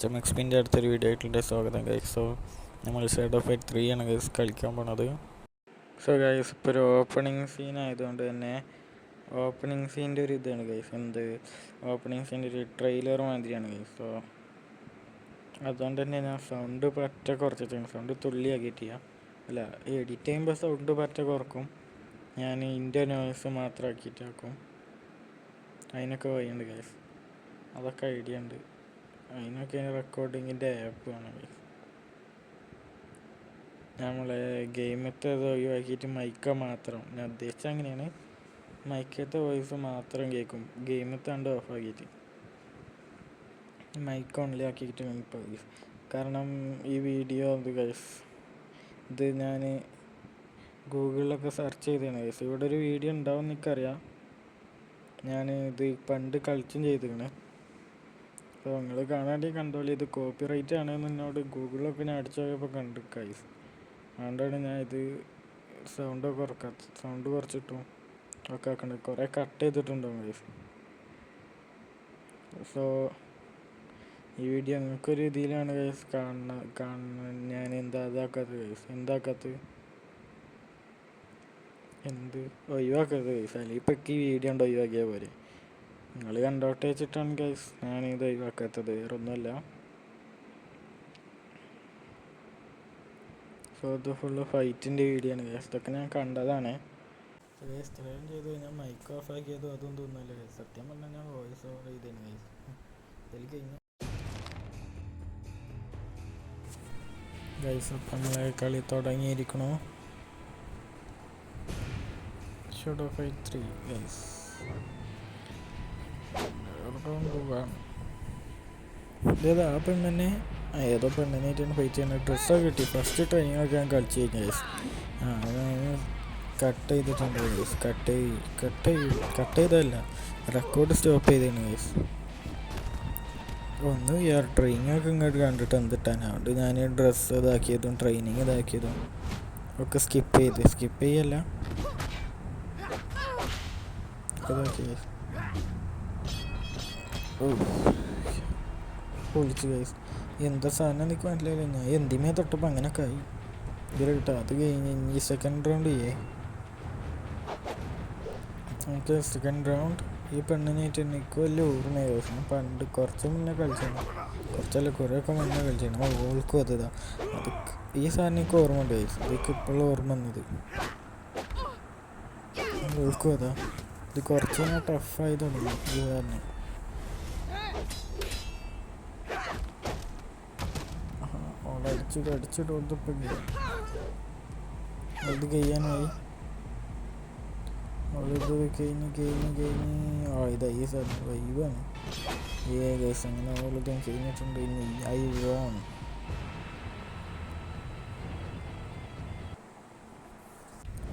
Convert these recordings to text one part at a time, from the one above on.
HMXPൻ്റെ അടുത്തൊരു വീഡിയോ ആയിട്ടുള്ള സ്വാഗതം ഗൈസ്. സോ നമ്മൾ ഷാഡോ ഫൈറ്റ് 3 ആണ് ഗൈസ് കളിക്കാൻ പോണത്. സോ ഗൈസ് ഇപ്പോൾ ഒരു ഓപ്പണിങ് സീൻ ആയതുകൊണ്ട് തന്നെ ഓപ്പണിങ് സീൻ്റെ ഒരു ഇതാണ് ഗൈസ്, ഓപ്പണിങ് സീൻ്റെ ഒരു ട്രെയിലർ മാതിരിയാണ് ഗൈസ്. സോ അതുകൊണ്ട് തന്നെ ഞാൻ സൗണ്ട് പറ്റ കുറച്ചിട്ടാണ്, സൗണ്ട് തുള്ളിയാക്കിയിട്ട് അല്ല എഡിറ്റ് ചെയ്യുമ്പോൾ സൗണ്ട് പറ്റ കുറക്കും. ഞാൻ ഇൻ്റെ നോയ്സ് മാത്രം ആക്കിയിട്ടാക്കും. അതിനൊക്കെ വഴിയുണ്ട് ഗൈസ്, അതൊക്കെ ഐഡിയ ഉണ്ട്. അതിനൊക്കെ റെക്കോർഡിങ്ങിൻ്റെ ആപ്പ് വേണം. നമ്മളെ ഗെയിമത്തെ ഒഴിവാക്കിയിട്ട് മൈക്ക മാത്രം, ഞാൻ ഉദ്ദേശിച്ചത് അങ്ങനെയാണ്, മൈക്കത്തെ വോയിസ് മാത്രം കേൾക്കും. ഗെയിമത്തെ കണ്ട് ഓഫാക്കിയിട്ട് മൈക്ക് ഓൺലി ആക്കിയിട്ട് ഇപ്പോൾ. കാരണം ഈ വീഡിയോ ഇത് ഞാൻ ഗൂഗിളിലൊക്കെ സെർച്ച് ചെയ്തതാണ് ഗൈസ്. ഇവിടെ ഒരു വീഡിയോ ഉണ്ടാവും എനിക്കറിയാം, ഞാൻ ഇത് പണ്ട് കളിച്ചും ചെയ്തിരിക്കണേ. അപ്പോൾ നിങ്ങൾ കാണാണ്ടി കണ്ടോളി. ഇത് കോപ്പി റൈറ്റ് ആണെന്ന് എന്നോട് ഗൂഗിളിലൊക്കെ ഞാൻ അടിച്ചു പോയപ്പോൾ കണ്ടു ഗൈസ്. അതുകൊണ്ടാണ് ഞാൻ ഇത് സൗണ്ട് കുറച്ചിട്ടും ഒക്കെ ആക്കണത്. കുറേ കട്ട് ചെയ്തിട്ടുണ്ടാവും ഗൈസ്. സോ ഈ വീഡിയോ നിങ്ങൾക്കൊരു രീതിയിലാണ് ഗൈസ് കാണുന്ന ഞാൻ എന്താക്കാത്തത് ഗൈസ്, ഒഴിവാക്കരുത് ഗൈസ്. അല്ലെങ്കിൽ ഇപ്പം ഈ വീഡിയോ ഉണ്ട് ഒഴിവാക്കിയാൽ പോരെ. നിങ്ങൾ കണ്ടോട്ടെ വെച്ചിട്ടാണ് ഗൈസ് ഞാനിത് ഒഴിവാക്കാത്തത്, വേറെ ഒന്നുമല്ല. സോ ഇത് ഫുള്ള് ഫൈറ്റിൻ്റെ വീഡിയോ ആണ് ഗൈസ്. ഇതൊക്കെ ഞാൻ കണ്ടതാണ്. ഇത്രയും ചെയ്ത് കഴിഞ്ഞാൽ മൈക്ക് ഓഫ് ആക്കിയതും അതും തോന്നുന്നില്ല ഗൈസ്. സത്യം പറഞ്ഞാൽ ഞാൻ വോയിസ് ഓവർ ചെയ്തേന് ഗൈസ്. ഇതിൽ കഴിഞ്ഞു ഗൈസ്. അപ്പം നമ്മളെ കളി തുടങ്ങിയിരിക്കണു. Shadow fight 3 guys. ഇതേതാ ആ പെണ്ണെന്നെ ഏതോ പെണ്ണിനായിട്ടാണ് ഫൈറ്റ് ചെയ്യുന്നത്. ഡ്രസ്സൊക്കെ കിട്ടി. ഫസ്റ്റ് ട്രെയിനിങ്ങൊക്കെ ഞാൻ കളിച്ച് കഴിഞ്ഞ ഗൈസ്. കട്ട് ചെയ്തിട്ടുണ്ട് ഗൈസ്. കട്ട് ചെയ്തതല്ല, റെക്കോർഡ് സ്റ്റോപ്പ് ചെയ്തേന് ഗൈസ്. ഒന്ന് ട്രെയിനിങ്ങൊക്കെ ഇങ്ങോട്ട് കണ്ടിട്ട് എന്തിട്ടാണ്. അതുകൊണ്ട് ഞാൻ ഡ്രസ്സ് ഇതാക്കിയതും ട്രെയിനിങ് ഇതാക്കിയതും ഒക്കെ സ്കിപ്പ് ചെയ്യല്ല ഇതാക്കി ഗൈസ്. പൊളിച്ച് ഗൈസ്. എന്താ സാധനം എനിക്ക് മനസ്സിലായില്ല. ഞാൻ എന്തിമേ തൊട്ടപ്പോൾ അങ്ങനെയൊക്കെ ആയി. ഇതിൽ കിട്ടാം. അത് കഴിഞ്ഞ് ഈ സെക്കൻഡ് റൗണ്ട് നമുക്ക് സെക്കൻഡ് റൗണ്ട് ഈ പെണ്ണിനായിട്ട് എനിക്ക് വലിയ ഓർമ്മ ഗൈസ്. പണ്ട് കുറച്ച് മുന്നേ കളിച്ചാണ്, കുറേയൊക്കെ മുന്നേ കളിച്ചാണ്. ഓൾക്കും അത് ഈ സാധനം എനിക്ക് ഓർമ്മ ഉണ്ട് ഗൈസ്. ഇതൊക്കെ ഇപ്പോഴും ഓർമ്മ വന്നത് ഓൾക്കും ഇത് കുറച്ച് ഞാൻ ടഫായി തുടങ്ങി ഈ കാരണം. അടിച്ചിട്ടോടത്തപ്പോൾ അത് കഴിയാനായി. അവളിത് കഴിഞ്ഞ് ഇതാ ഈ സ്ഥലം വൈവാണ് ഗൈസ്. അങ്ങനെ അവളിത് കഴിഞ്ഞിട്ടുണ്ട്. ഇനി ഐ വോൺ.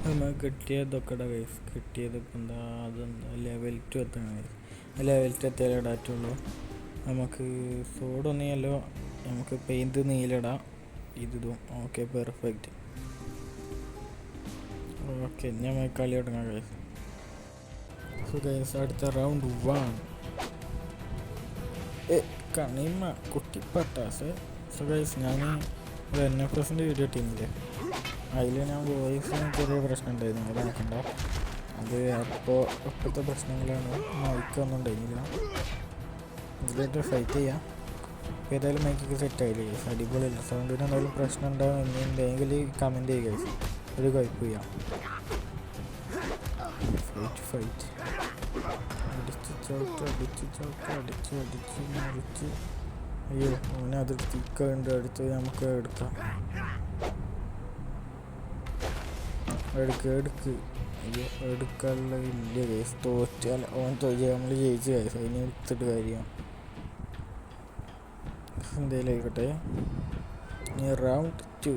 നമ്മൾ കിട്ടിയതൊക്കെ ഗൈസ്. കിട്ടിയത് ഇപ്പം എന്താ, അതെന്താ ലെവൽ 2 എത്തണം ഗൈസ്. ലെവൽ 2 എത്തിയാലേ ഇടാറ്റുള്ളൂ. നമുക്ക് സോഡൊന്നുമല്ലോ, നമുക്ക് പെയിൻറ്റ് നീലിടാം. ഇതും ഓക്കെ, പെർഫെക്റ്റ്. ഓക്കെ, ഞാൻ കളി തുടങ്ങാം ഗൈസ്. സോ ഗൈസ്, അടുത്ത റൗണ്ട് 1 കണിമ കുട്ടിപ്പട്ടാസ്. സോ ഗൈസ്, ഞാൻ NFSൻ്റെ വീഡിയോ ടീമില്ലേ, അതിൽ ഞാൻ വോയിസിന് ചെറിയ പ്രശ്നം ഉണ്ടായിരുന്നു. അത് നോക്കണ്ട, അത് ഇപ്പോഴത്തെ പ്രശ്നങ്ങളാണ്. മൈക്കൊന്നും ഉണ്ടായിരുന്നില്ല. ഇതിലായിട്ട് ഫൈറ്റ് ചെയ്യാം. ഏതായാലും മൈക്കൊക്കെ സെറ്റായില്ലേ ഗൈസ്, അടിപൊളിയല്ല. സൗണ്ടിന് എന്തെങ്കിലും പ്രശ്നം ഉണ്ടാവും എന്നുണ്ടെങ്കിൽ കമൻറ്റ് ചെയ്യുക ഗൈസ്, ഒരു കുഴപ്പമില്ല. ഫൈറ്റ് അടിച്ച് മറിച്ച്. അയ്യോ, അവനെ അത് തിക്കുണ്ട്. അടുത്ത് നമുക്ക് എടുക്കാം. എടുക്ക്. അയ്യോ, എടുക്കാനുള്ള ഇല്ല ഗൈസ്. തോറ്റാൽ നമ്മൾ ജയിച്ച് ഗൈസ്. അതിന് എടുത്തിട്ട് കാര്യം എന്തേലും ആയിക്കോട്ടെ. ഇനി റൗണ്ട് 2.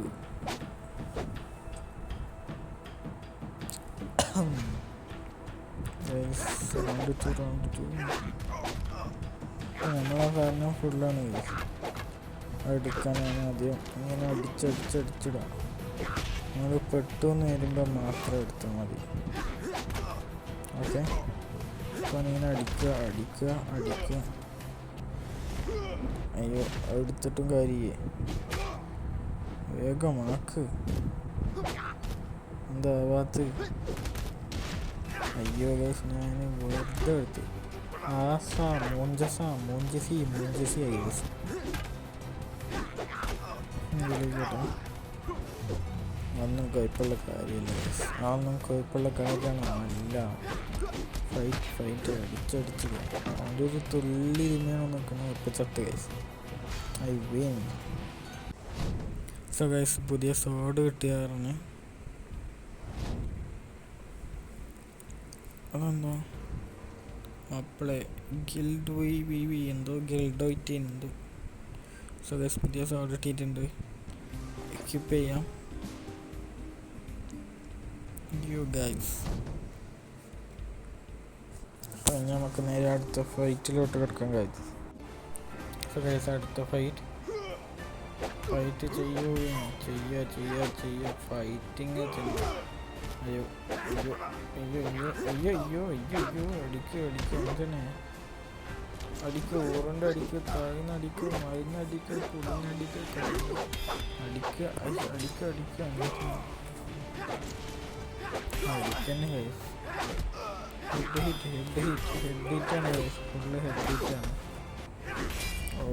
നമ്മളെ കാരണം ഫുള്ളാണ് ഗൈസ്. എടുക്കാനാണ് ആദ്യം ഇങ്ങനെ അടിച്ചിടാം. നമ്മൾ പെട്ടെന്ന് വരുമ്പോൾ മാത്രം എടുത്താൽ മതി. ഓക്കെ, അപ്പോൾ ഇങ്ങനെ അടിക്കുക. അയ്യോ എടുത്തിട്ടും കാര്യേ വേഗമാക്ക് എന്താവാത്ത അയ്യോ ഗൈസ് ഞാൻ വെറുതെ എടുത്ത് മൂഞ്ചസി ആയി ഗൈസ് കേട്ടോ അതൊന്നും കുഴപ്പമുള്ള കാര്യമില്ല ഗൈസ് അതൊന്നും കുഴപ്പമുള്ള കാര്യമാണ് അല്ല ഫൈറ്റ് അടിച്ചടിച്ച് അവൻ്റെ ഒരു തുള്ളി തിന്നാണ് നിൽക്കുന്നത് ഇപ്പം ചത്ത് guys I win so guys പുതിയ സോഡ് കിട്ടിയാറിന് അതെന്താ അപ്പളെ ഗിൽഡ് എന്തോ ഗിൽഡോയിറ്റ് എന്തോ സോ ഗൈസ് പുതിയ സോഡ് കിട്ടിയിട്ടുണ്ട് എക്യുപ്പ് ചെയ്യാം യു ഗൈസ് അപ്പം നമുക്ക് നേരെ അടുത്ത ഫൈറ്റിലോട്ട് കിടക്കാൻ കഴിയും സോ ഗൈസ് അടുത്ത ഫൈറ്റ് ചെയ്യുക ഫൈറ്റിങ് ചെയ്യുക അയ്യോ അടിക്കുക അങ്ങനെ അടിക്കുക ഓറണ്ട് അടിക്കുക താഴ്ന്ന് അടിക്കുക മരുന്ന് അടിക്കുക കുടിഞ്ഞടിക്കുക അടിക്കുക അങ്ങനെ അടിക്കന്നെ കൈസ് ഹെഡ് ഹിറ്റാണ് കൈസ് ഫുള്ള് ഹെഡ് ഹിറ്റാണ്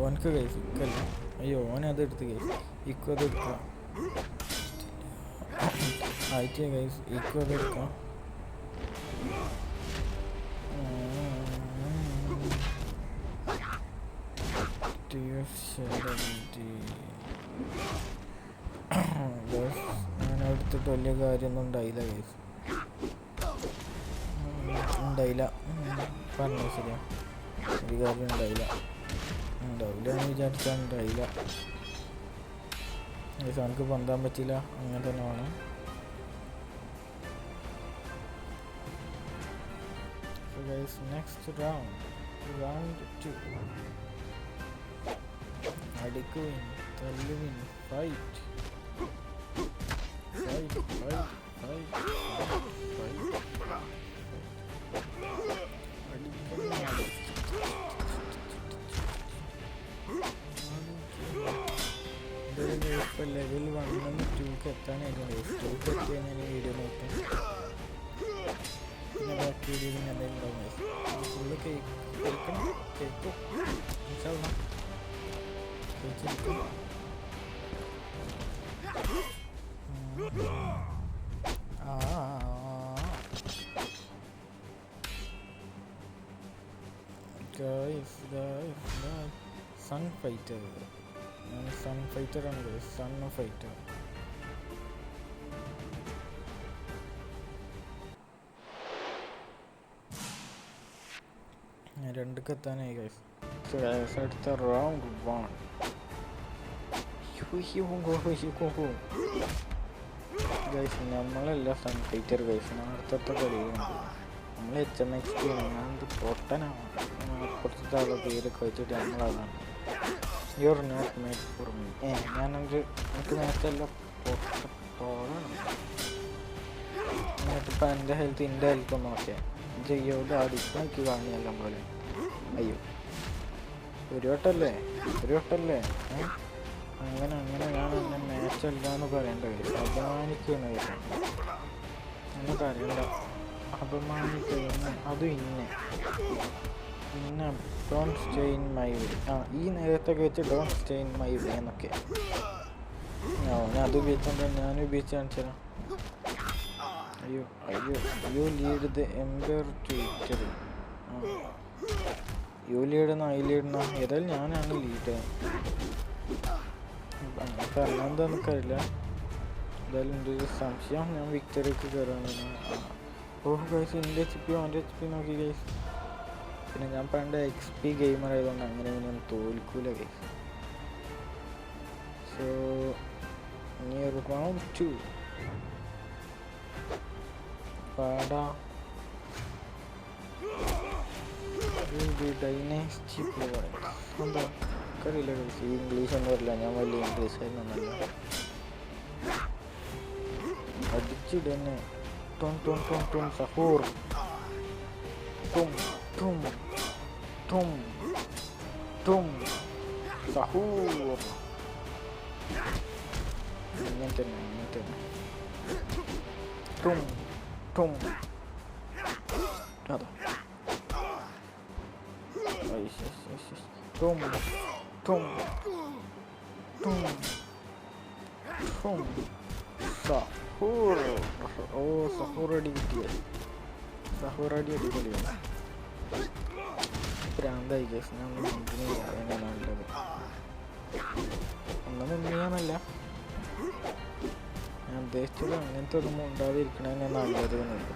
ഓനക്ക് കൈസ് ഇക്കല്ല അയ്യോ ഓനതെടുത്ത് കൈസ് ഇക്കോ അതെടുക്കാം ആയിട്ട് ഗൈസ് ഇക്കോ അതെടുക്കാം ഞാൻ എടുത്തിട്ട് വലിയ കാര്യമൊന്നും ഉണ്ടായില്ല ഗൈസ് പറഞ്ഞു ശരിയാ ഒരു കാര്യം ഉണ്ടാവില്ല എന്ന് വിചാരിച്ചാൽ ഉണ്ടായില്ല ഗൈസ് അവനക്ക് പൊന്താൻ പറ്റില്ല അങ്ങനെ തന്നെ വേണം guys next round 2 അടിക്കുവിൻ തല്ലുവിൻ ഫൈറ്റ് ഇപ്പോൾ ലെവൽ 1 നിന്ന് 2 എത്താനായിരുന്നു 2 എത്തിയാൽ ഞാൻ വീഡിയോ നോക്കും പിന്നെ ബാക്കി വീഡിയോയിൽ എന്തെങ്കിലും ഉണ്ടാവും ഫുള്ള് കേൾക്കും കഴിച്ചിരിക്കും സൺ ഫൈറ്റർ ഞാൻ സൺ ഫൈറ്ററാണ് സൺ ഫൈറ്റർ രണ്ടൊക്കെ എത്താനായി ഗൈസ് അടുത്ത റൗണ്ട് 1 ഗൈസ് നമ്മളല്ല സൺ ഫൈറ്റർ ഗൈസ് അടുത്ത കളിയുണ്ട് നമ്മൾ HMXP ആണ് ഞാനത് പൊട്ടനാണ് അപ്പുറത്തെ ആളെ പേരൊക്കെ വെച്ചിട്ട് നമ്മളതാണ് your not made for me ഞാനൊരു എനിക്ക് നേരത്തെ പൊട്ടോളാണ് എന്നിട്ടിപ്പോൾ എൻ്റെ ഹെൽത്ത് ഒന്ന് നോക്കിയാൽ ചെയ്യോട് അടിക്കാൻ എനിക്ക് കാണിയെല്ലാം പോലെ അയ്യോ ഒരു വട്ടല്ലേ അങ്ങനെ ഞാൻ എന്നെ മാച്ചല്ല എന്ന് പറയേണ്ട കാര്യം അപമാനിക്കുകയാണ് നമുക്ക് അറിയണ്ട അപമാനിക്കുന്ന അതും ഇന്ന don't stay in my way ഈ നേരത്തൊക്കെ വെച്ച് don't stay in my way എന്നൊക്കെ ഞാൻ അത് ഉപയോഗിച്ചോണ്ട് ഞാൻ ഉപയോഗിച്ച് കാണിച്ചാലോ you lead the empire to victory you ലീഡെന്നോ ഐ ലീഡെന്നോ ഏതായാലും ഞാനാണ് ലീഡ് കാരണം എന്താണെന്ന് എനിക്കറിയില്ല എന്തായാലും എൻ്റെ ഒരു സംശയം ഞാൻ വിക്ടറിക്ക് കയറാമെന്ന് ഓഹ് ഗൈസ് എൻ്റെ HP അവൻ്റെ HP നോക്കി ഗൈസ് പിന്നെ ഞാൻ പണ്ട് XP ഗെയിമർ ആയതുകൊണ്ട് അങ്ങനെ ഇങ്ങനെയൊന്നും തോൽക്കൂല ഗൈസ് സോ നിയർ റൗണ്ട് 2 പാടാ ഡൈനാസ്റ്റി എന്താ അറിയില്ല കഴിച്ച് ഇംഗ്ലീഷ് ഒന്നും അറിയില്ല ഞാൻ വലിയ ഇംഗ്ലീഷുകാരനൊന്നുമല്ല അടിച്ചിടന്നെ ടോൺ സഹൂർ ടും സഹൂർ. ഇങ്ങനെ തന്നെ ടും ടും. അതാ ടും ടും ടും ടും. സഹൂർ. ഓ സഹൂർ അടി കിട്ടിയത്. സഹൂർ അടി അടിപൊളിയാണ്. പ്രാന്തായി കേസ്. ഞാൻ മുന്നില്ല, അതെങ്ങനെ നല്ലത്. ഒന്നും മുന്നിയാന്നല്ല, ഞാൻ ഉദ്ദേശിച്ചത് അങ്ങനത്തെ ഒന്നും ഉണ്ടാതിരിക്കണതന്നെ നല്ലത് എന്നുണ്ട്.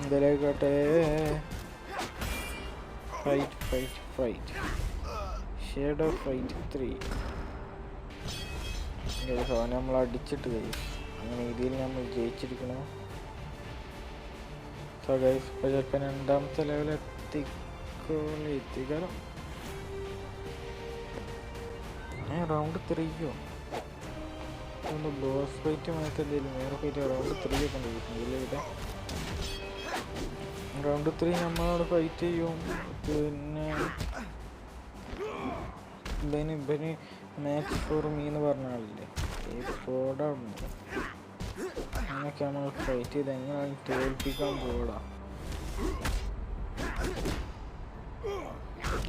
എന്തായാലും fight fight fight shadow fight 3 നമ്മൾ അടിച്ചിട്ട് കഴിയും. അങ്ങനെ ഇതിൽ നമ്മൾ ജയിച്ചിരിക്കണം. സോ ഗൈസ് ഇപ്പോൾ ചിലപ്പോൾ രണ്ടാമത്തെ ലെവൽ എത്തിക്കാലോ. റൗണ്ട് 3യോ ഒന്ന് ബോസ് ഫൈറ്റ് മാറ്റി എന്തെങ്കിലും വേറെ ഫൈറ്റ് റൗണ്ട് 3 ഒക്കെ ഉണ്ട്. ഇവിടെ റൗണ്ട് 3 നമ്മളോട് ഫൈറ്റ് ചെയ്യും. പിന്നെ ഇവന് മാച്ച് ഫോർ മീ എന്ന് പറഞ്ഞ ആളില്ലേ, ഈ സ്കോഡാണ്. അങ്ങനെയൊക്കെ നമ്മൾ ഫൈറ്റ് ചെയ്ത് എങ്ങനെയാണ് തോൽപ്പിക്കാൻ പോടാ.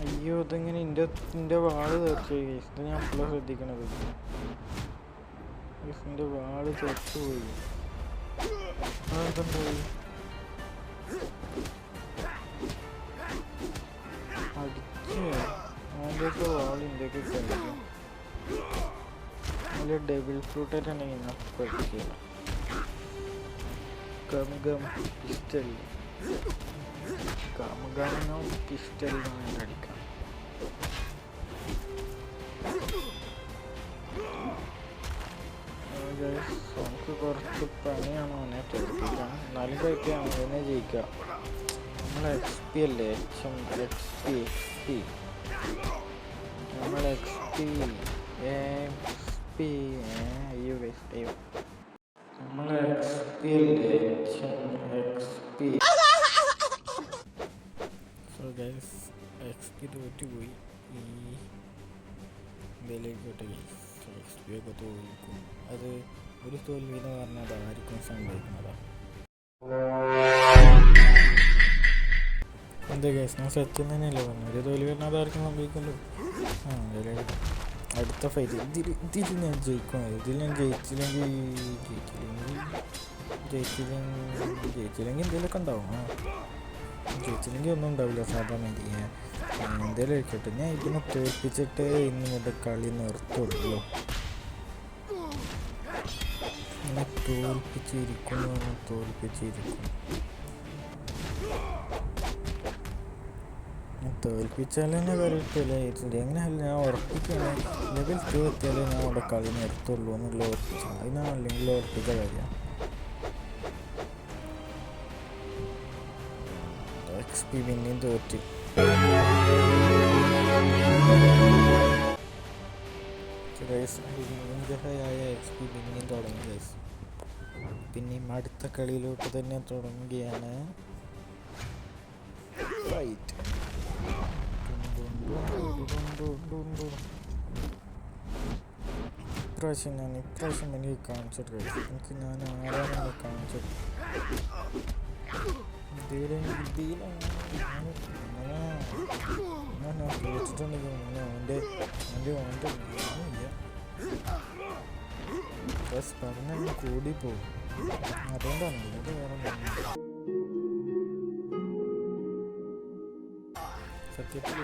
അയ്യോ ഇതെങ്ങനെ എൻ്റെ വാള് തെറിച്ചു. ഇത് ഞാൻ എപ്പോഴും ശ്രദ്ധിക്കണത്. എൻ്റെ വാള് തെറിച്ചു പോയി. അതെന്തായി അടിച്ച് അതിൻ്റെയൊക്കെ വാൾ ഇന്ത്യക്ക് കഴിക്കും. അതിൽ ഡബിൾ ഫ്രൂട്ടായിട്ട് ഉണ്ടെങ്കിൽ ഞാൻ പഠിക്കില്ല. ഗം പിസ്റ്റൽ ഗമോ പിസ്റ്റൽ അടിക്കാം. നമുക്ക് കുറച്ച് പണിയാണ് അവനെ തോൽപ്പിക്കാൻ. എന്നാലും കഴിക്കാൻ അവനെ ജയിക്കാം. നമ്മൾ XP അല്ലേ, XP നമ്മൾ XP അയ്യോ ഗൈസ് അയ്യോ നമ്മൾ XP അല്ലേ, XP. സോ ഗൈസ് XP തോറ്റുപോയി. ഈ വിലയിക്കോട്ടെ ഗൈസ്. XP ഒക്കെ തോൽക്കും. അത് ഒരു തോൽവി എന്ന് പറഞ്ഞാൽ അതായിരിക്കും സംഭവിക്കുന്നതാണ്. എന്താ ഗൈസ് ഞാൻ സത്യം തന്നെയല്ലേ പറഞ്ഞു. ഒരു തോൽവി പറഞ്ഞാൽ അതായിരിക്കും സംഭവിക്കുമല്ലോ. അടുത്ത ഫൈറ്റ് ഇതിൽ ഞാൻ ജയിക്കും. ഇതിൽ ഞാൻ ജയിച്ചില്ലെങ്കിൽ എന്തെങ്കിലുമൊക്കെ ഉണ്ടാവും. ജയിച്ചില്ലെങ്കിൽ ഒന്നും ഉണ്ടാവില്ല, സാധാരണ എന്തെങ്കിലും ആയിക്കോട്ടെ. ഞാൻ ഇതിനെ തോൽപ്പിച്ചിട്ട് ഇന്ന് മുതൽ കളി നിർത്തുള്ളൂ. ഇങ്ങനെ തോൽപ്പിച്ചിരിക്കും എന്ന് പറഞ്ഞാൽ തോൽപ്പിച്ചിരിക്കും. തോൽപ്പിച്ചാൽ തന്നെ കറിയിട്ടില്ല. എങ്ങനെയല്ല ഞാൻ ഉറപ്പിക്കുകയാണ്. ലെവൽ 2 എത്തിയാലേ ഞാൻ അവിടെ കളി നിർത്തുള്ളൂ എന്നുള്ള ഉറപ്പിച്ചു. അതിനാണ് അല്ലെങ്കിൽ ഉറപ്പിച്ച കാര്യം. XP പിന്നെയും തോറ്റി. XP പിന്നെയും തുടങ്ങി ഗൈസ്. പിന്നെയും അടുത്ത കളിയിലോട്ട് തന്നെ തുടങ്ങുകയാണ് ഫൈറ്റ്. ഇപ്രാവശ്യം എനിക്ക് കാണിച്ചിട്ട് എനിക്ക് ഞാൻ ആരാണെന്ന് കാണിച്ചിട്ട് ഞാൻ തോറ്റിട്ടുണ്ടെങ്കിൽ അവൻ്റെ ബസ് പറഞ്ഞാൽ കൂടി പോകും. അതുകൊണ്ടാണ് ഇത് വേറെ സത്യത്തിൽ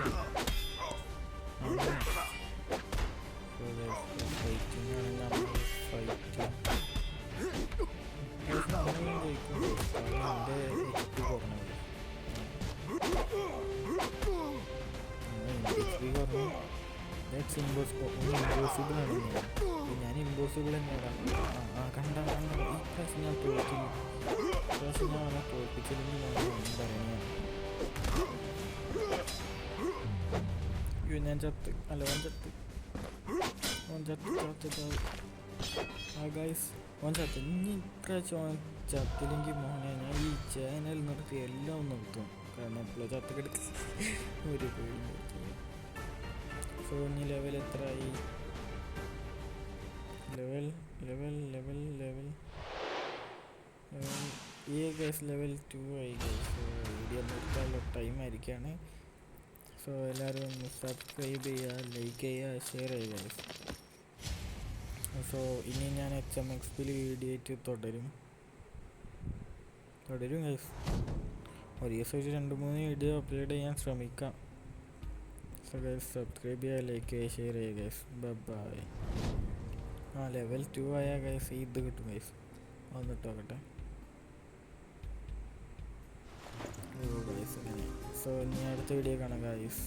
ഇമ്പോസിബിൾ ആണ്. ഞാൻ ഇമ്പോസിബിൾ തന്നെയാണ്. കണ്ട ഈ പ്രാവശ്യം ഞാൻ തോറ്റില്ല. ഇപ്രാവശ്യം ഞാൻ അവനെ തോൽപ്പിച്ചില്ലെങ്കിൽ ഞാൻ ഒന്നും പറയുന്നത്. ഞാൻ ചത്ത് ഓൻ ചത്ത് ഗൈസ് ഓൻ ചത്ത്. ഇനി ഇപ്രാവശ്യം ഓൻ ചത്തില്ലെങ്കിൽ മോനെ ഞാൻ ഈ ചാനൽ നിർത്തി എല്ലാം നിർത്തും. കാരണം എപ്പോഴും ചത്ത് കിടക്കി ഒരു പേടി. സോ ഇനി ലെവൽ എത്രയായി? Level level level level level ഈ ഗൈസ് ലെവൽ 2 ആയി ഗൈസ്. സോ വീഡിയോ നിർത്താനുള്ള ടൈം ആയിരിക്കുകയാണ്. സോ എല്ലാവരും സബ്സ്ക്രൈബ് ചെയ്യുക, ലൈക്ക് ചെയ്യുക, ഷെയർ ചെയ്യുക ഗൈസ്. സോ ഇനി ഞാൻ HMXP വീഡിയോ ആയിട്ട് തുടരും ഗൈസ്. ഒരു ദിവസം ഒരു 2-3 വീഡിയോ അപ്ലോഡ് ചെയ്യാൻ ശ്രമിക്കാം. സോ ഗൈസ് സബ്സ്ക്രൈബ് ചെയ്യുക, ലൈക്ക് ചെയ്യുക, ഷെയർ ചെയ്യുക ഗൈസ്. ബൈ. ലെവൽ 2 ആയാൽ ഗൈസ് ഇത് കിട്ടും ഗൈസ്. വന്നിട്ട് നോക്കട്ടെ. ഗൈസ് അങ്ങനെ. സോ ഇനി അടുത്ത വീഡിയോ കാണാം ഗൈസ്.